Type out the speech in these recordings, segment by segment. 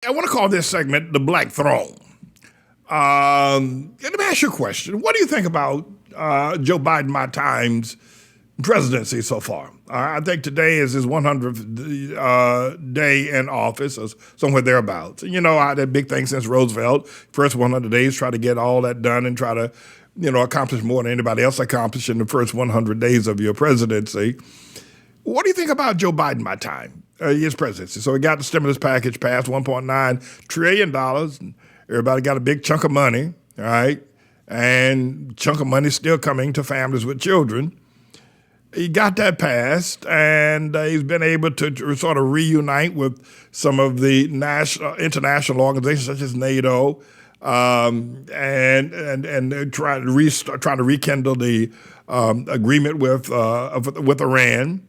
I want to call this segment the Black Throne. Let me ask you a question. What do you think about Joe Biden, my time's presidency so far? I think today is his 100th day in office, or somewhere thereabouts. You know, I had a big thing since Roosevelt. First 100 days, try to get all that done and try to, accomplish more than anybody else accomplished in the first 100 days of your presidency. What do you think about Joe Biden, my time, his presidency? So he got the stimulus package passed, $1.9 trillion. And everybody got a big chunk of money, all right? And chunk of money still coming to families with children. He got that passed, and he's been able to sort of reunite with some of the international organizations such as NATO, and trying to rekindle the agreement with Iran.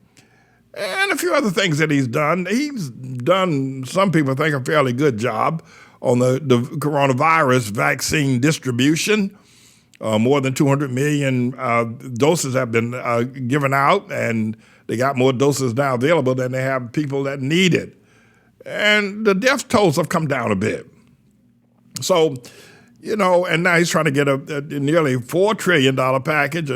And a few other things that he's done. He's done, some people think, a fairly good job on the coronavirus vaccine distribution. More than 200 million doses have been given out, and they got more doses now available than they have people that need it. And the death tolls have come down a bit. So, and now he's trying to get a nearly $4 trillion package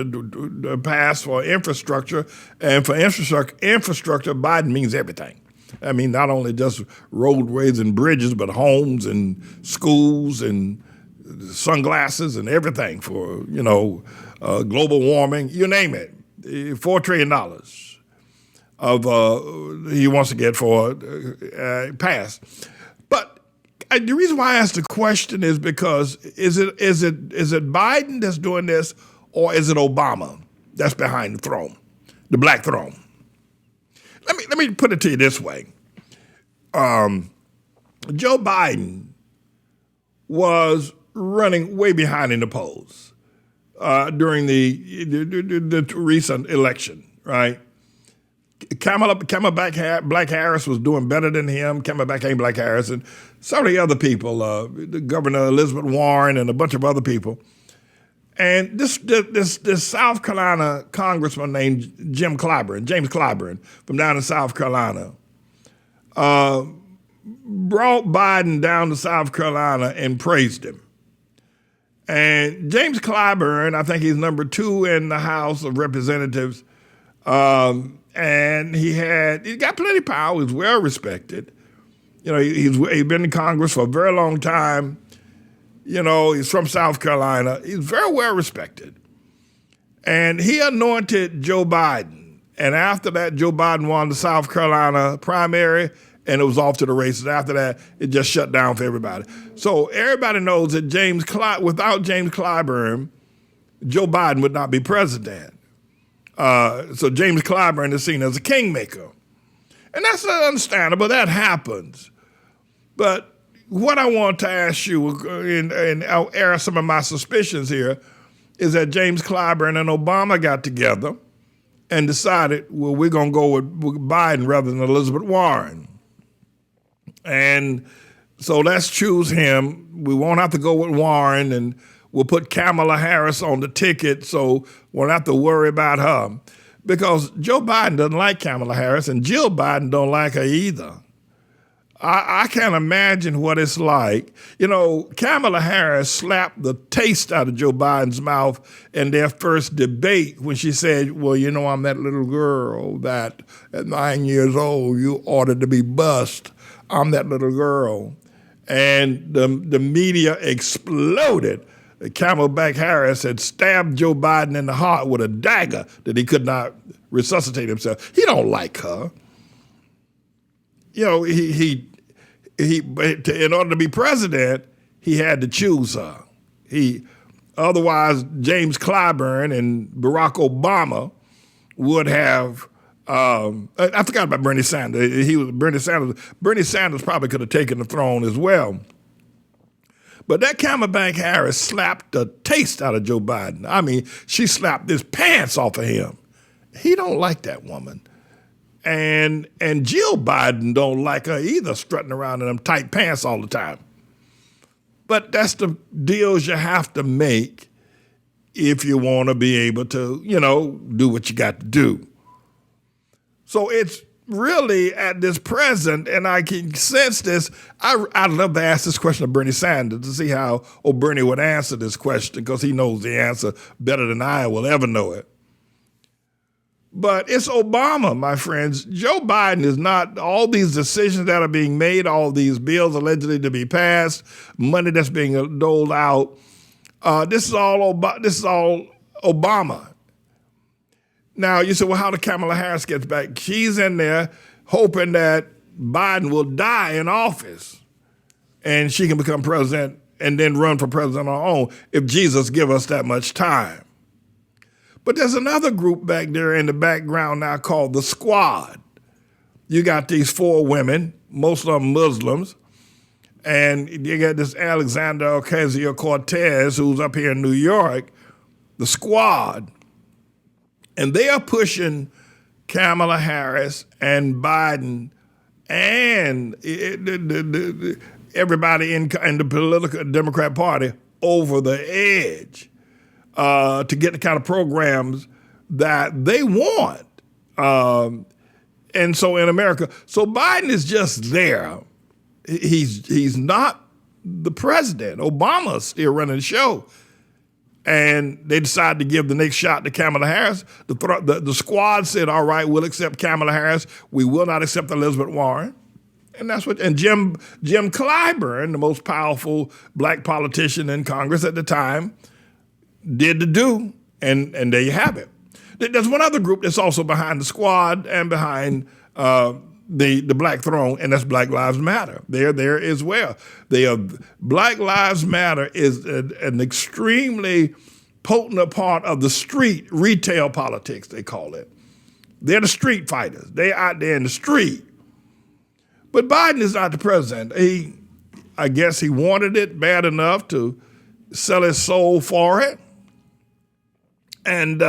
passed for infrastructure. And for infrastructure, Biden means everything. I mean, not only just roadways and bridges, but homes and schools and sunglasses and everything for, global warming, you name it. $4 trillion he wants to get for passed. But the reason why I asked the question is because is it Biden that's doing this, or is it Obama that's behind the throne, the black throne? Let me put it to you this way. Joe Biden was running way behind in the polls during the recent election, right? Black Harris was doing better than him. Black Harris, and some of the other people, the Governor Elizabeth Warren and a bunch of other people. And this South Carolina congressman named James Clyburn from down in South Carolina, brought Biden down to South Carolina and praised him. And James Clyburn, I think he's number 2 in the House of Representatives, and he got plenty of power. He's well respected. He's been in Congress for a very long time. He's from South Carolina. He's very well respected. And he anointed Joe Biden. And after that, Joe Biden won the South Carolina primary, and it was off to the races. After that, it just shut down for everybody. So everybody knows that without James Clyburn, Joe Biden would not be president. So James Clyburn is seen as a kingmaker. And that's understandable. That happens. But what I want to ask you, and I'll air some of my suspicions here, is that James Clyburn and Obama got together and decided, well, we're going to go with Biden rather than Elizabeth Warren. And so let's choose him. We won't have to go with Warren, and we'll put Kamala Harris on the ticket so we won't have to worry about her. Because Joe Biden doesn't like Kamala Harris, and Jill Biden don't like her either. I can't imagine what it's like. Kamala Harris slapped the taste out of Joe Biden's mouth in their first debate when she said, well, I'm that little girl that at 9 years old you ordered to be bussed. I'm that little girl. And the media exploded. Camelback Harris had stabbed Joe Biden in the heart with a dagger that he could not resuscitate himself. He don't like her. In order to be president, he had to choose her. Otherwise, James Clyburn and Barack Obama would have. I forgot about Bernie Sanders. Bernie Sanders probably could have taken the throne as well. But that Camelback Harris slapped the taste out of Joe Biden. I mean, she slapped his pants off of him. He don't like that woman. And Jill Biden don't like her either, strutting around in them tight pants all the time. But that's the deals you have to make if you want to be able to, do what you got to do. So it's really at this present, and I can sense this. I'd love to ask this question of Bernie Sanders to see how Bernie would answer this question, because he knows the answer better than I will ever know it. But it's Obama, my friends. Joe Biden is not. All these decisions that are being made, all these bills allegedly to be passed, money that's being doled out, this is all Obama. Now, you say, well, how did Kamala Harris get back? She's in there hoping that Biden will die in office and she can become president and then run for president on her own if Jesus give us that much time. But there's another group back there in the background now called the Squad. You got these 4 women, most of them Muslims, and you got this Alexandria Ocasio-Cortez who's up here in New York, the Squad. And they are pushing Kamala Harris and Biden and everybody in the political Democrat Party over the edge to get the kind of programs that they want. And so in America, so Biden is just there. He's not the president. Obama's still running the show. And they decided to give the next shot to Kamala Harris. The Squad said, all right, we'll accept Kamala Harris. We will not accept Elizabeth Warren. And that's what, and Jim Clyburn, the most powerful black politician in Congress at the time, did the do, and there you have it. There's one other group that's also behind the Squad and behind the Black Throne, and that's Black Lives Matter. They're there as well. Black Lives Matter is an extremely potent part of the street retail politics, they call it. They're the street fighters. They're out there in the street. But Biden is not the president. I guess he wanted it bad enough to sell his soul for it. And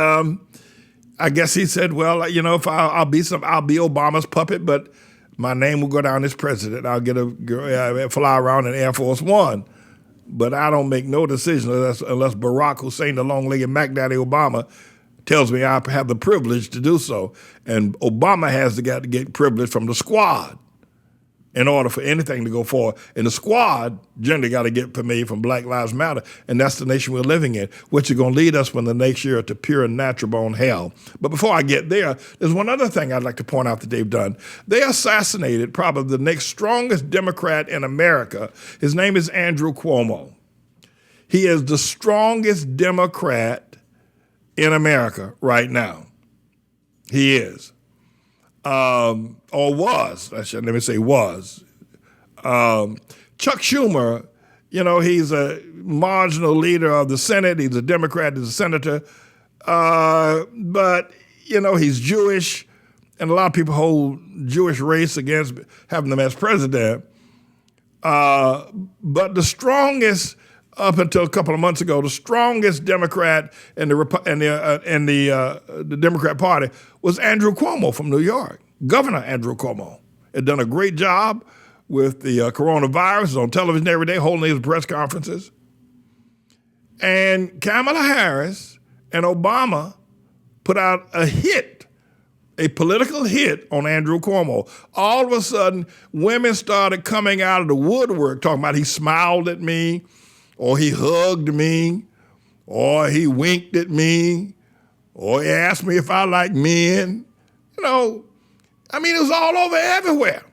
I guess he said, well, you know, if I'll be Obama's puppet, but my name will go down as president. I'll get fly around in Air Force One. But I don't make no decision unless Barack Hussein, the long-legged Mac Daddy Obama, tells me I have the privilege to do so. And Obama has to get privilege from the Squad in order for anything to go forward. And the Squad generally got to get permission from Black Lives Matter, and that's the nation we're living in, which is going to lead us from the next year to pure natural born hell. But before I get there, there's one other thing I'd like to point out that they've done. They assassinated probably the next strongest Democrat in America. His name is Andrew Cuomo. He is the strongest Democrat in America right now. He is. Or was, let me say was. Chuck Schumer, you know, he's a marginal leader of the Senate. He's a Democrat, he's a senator. But, you know, he's Jewish, and a lot of people hold Jewish race against having him as president. But the strongest, up until a couple of months ago, the strongest Democrat in the Democrat Party was Andrew Cuomo from New York. Governor Andrew Cuomo had done a great job with the coronavirus. He's on television every day holding these press conferences. And Kamala Harris and Obama put out a political hit on Andrew Cuomo. All of a sudden, women started coming out of the woodwork talking about he smiled at me, or he hugged me, or he winked at me, or he asked me if I like men. You know, I mean, it was all over everywhere.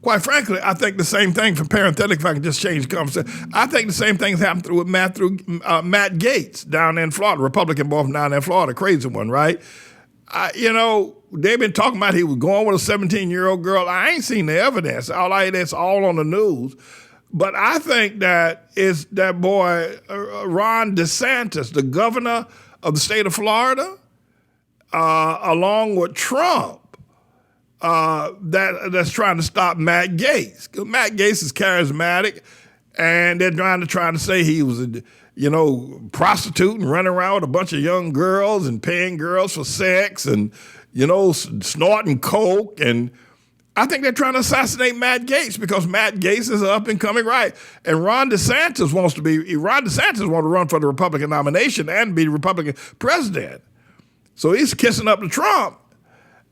Quite frankly, I think the same thing, for parenthetic, if I can just change the conversation, I think the same thing's happened with Matt Gaetz down in Florida, Republican boy from down in Florida, crazy one, right? You know, they've been talking about he was going with a 17-year-old girl. I ain't seen the evidence. That's all on the news. But I think that it's that boy, Ron DeSantis, the governor of the state of Florida, along with Trump, that's trying to stop Matt Gaetz. Because Matt Gaetz is charismatic, and they're trying to say he was a prostitute and running around with a bunch of young girls and paying girls for sex and, snorting coke. And I think they're trying to assassinate Matt Gaetz because Matt Gaetz is up and coming right. And Ron DeSantis wants to run for the Republican nomination and be the Republican president. So he's kissing up to Trump.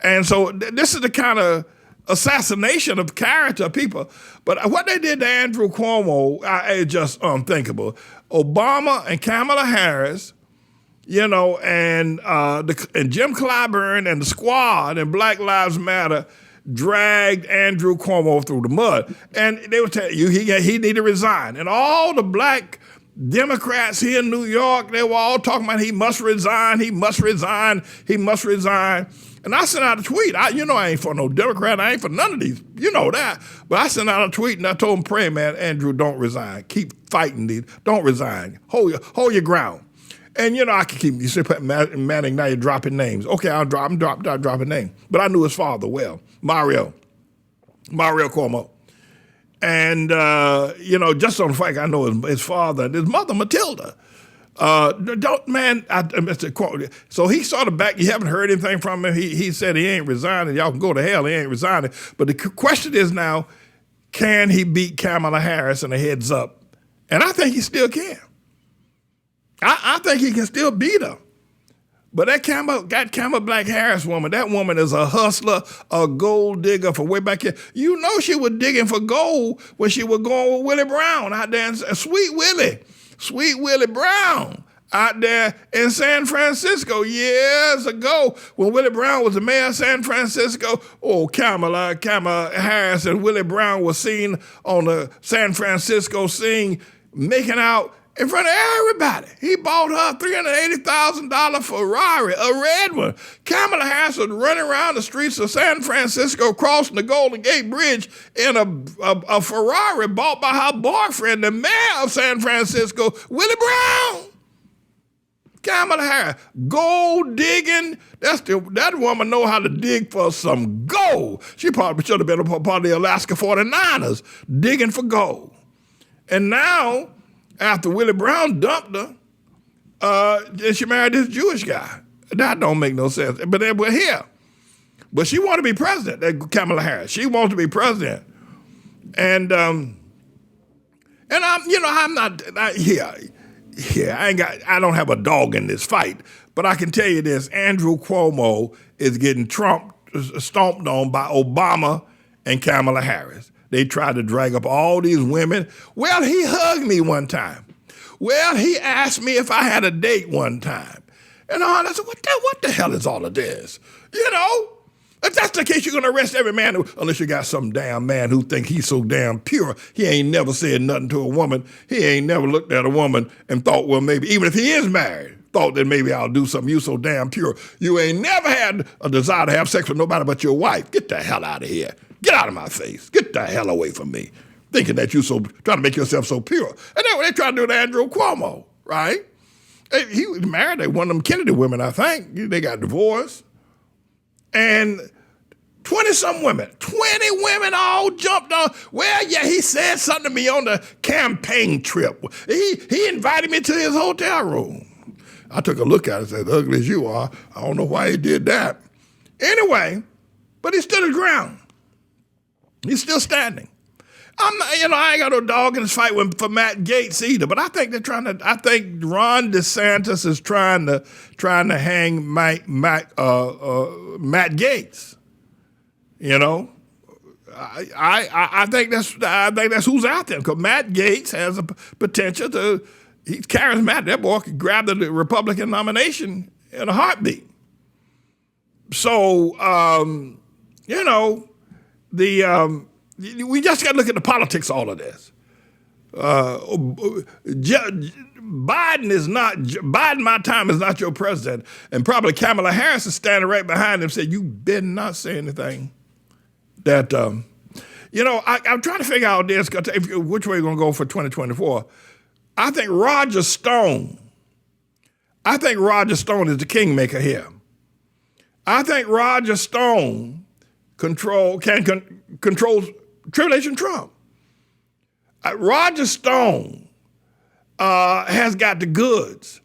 And so this is the kind of assassination of character of people. But what they did to Andrew Cuomo is just unthinkable. Obama and Kamala Harris, you know, and Jim Clyburn and the Squad and Black Lives Matter dragged Andrew Cuomo through the mud. And they would tell you he need to resign. And all the black Democrats here in New York, they were all talking about he must resign, he must resign, he must resign. And I sent out a tweet. I ain't for no Democrat. I ain't for none of these. You know that. But I sent out a tweet and I told him, pray, man, Andrew, don't resign. Keep fighting these. Don't resign. Hold your ground. And, I can keep, you say, Manning, now you're dropping names. Okay, I'm dropping names. But I knew his father well, Mario Cuomo. And, just on the fact I know his father and his mother, Matilda. So he sort of back, you haven't heard anything from him. He said he ain't resigning. Y'all can go to hell, he ain't resigning. But the question is now, can he beat Kamala Harris in a heads up? And I think he still can. I think he can still beat her. But that Kamala Black Harris woman, that woman is a hustler, a gold digger from way back here. You know she was digging for gold when she was going with Willie Brown out there, Sweet Willie Brown out there in San Francisco years ago when Willie Brown was the mayor of San Francisco. Oh, Kamala Harris and Willie Brown was seen on the San Francisco scene making out in front of everybody. He bought her $380,000 Ferrari, a red one. Kamala Harris was running around the streets of San Francisco, crossing the Golden Gate Bridge in a Ferrari bought by her boyfriend, the mayor of San Francisco, Willie Brown. Kamala Harris, gold digging. That woman know how to dig for some gold. She probably should have been a part of the Alaska 49ers, digging for gold. And now, after Willie Brown dumped her, she married this Jewish guy. That don't make no sense. But we're here. But she wanted to be president, Kamala Harris. She wants to be president. And I'm not here. I don't have a dog in this fight. But I can tell you this, Andrew Cuomo is getting stomped on by Obama and Kamala Harris. They tried to drag up all these women. Well, he hugged me one time. Well, he asked me if I had a date one time. And I said, what the hell is all of this? If that's the case, you're going to arrest every man, unless you got some damn man who think he's so damn pure. He ain't never said nothing to a woman. He ain't never looked at a woman and thought, well, maybe, even if he is married, thought that maybe I'll do something. You so damn pure. You ain't never had a desire to have sex with nobody but your wife. Get the hell out of here. Get out of my face. Get the hell away from me. Thinking that trying to make yourself so pure. And that's what they try to do to Andrew Cuomo, right? He was married to one of them Kennedy women, I think. They got divorced. And 20-some women, 20 women all jumped on. Well, yeah, he said something to me on the campaign trip. He invited me to his hotel room. I took a look at it and said, ugly as you are, I don't know why he did that. Anyway, but he stood his ground. He's still standing. I ain't got no dog in this fight for Matt Gaetz either. But I think I think Ron DeSantis is trying to hang Matt Gaetz. I think that's who's out there, because Matt Gaetz has a potential he's charismatic. That boy could grab the Republican nomination in a heartbeat. So we just got to look at the politics of all of this. Biden, my time, is not your president. And probably Kamala Harris is standing right behind him saying, you better not say anything that, I'm trying to figure out this, which way we're going to go for 2024. I think Roger Stone is the kingmaker here. I think Roger Stone controls Tribulation Trump. Roger Stone has got the goods.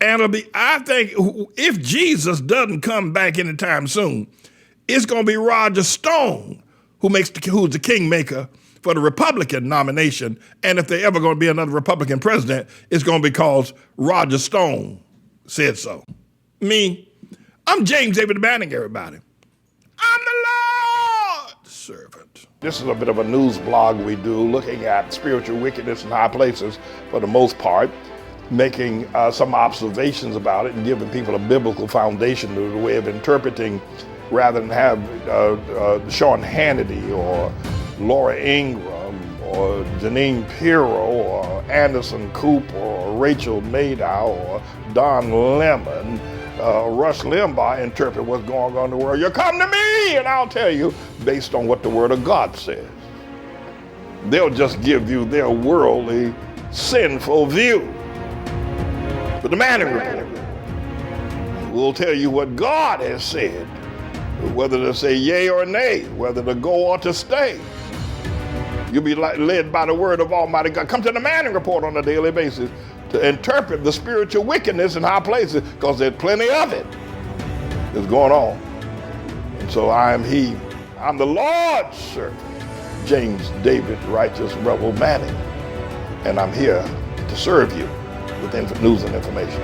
And I think if Jesus doesn't come back anytime soon, it's going to be Roger Stone who's the kingmaker for the Republican nomination. And if there's ever going to be another Republican president, it's going to be because Roger Stone said so. Me, I'm James David Manning, everybody. I'm the Lord's servant. This is a bit of a news blog we do looking at spiritual wickedness in high places for the most part, making some observations about it and giving people a biblical foundation to the way of interpreting rather than have Sean Hannity or Laura Ingraham or Janine Pirro or Anderson Cooper or Rachel Maddow or Don Lemon, Rush Limbaugh interpret what's going on in the world. You come to me and I'll tell you based on what the Word of God says. They'll just give you their worldly, sinful view. But the Manning Report will tell you what God has said, whether to say yea or nay, whether to go or to stay. You'll be led by the word of Almighty God. Come to the Manning Report on a daily basis to interpret the spiritual wickedness in high places, because there's plenty of it that's going on. And so I am he. I'm the Lord's servant, James David Righteous Rebel Manning, and I'm here to serve you with news and information.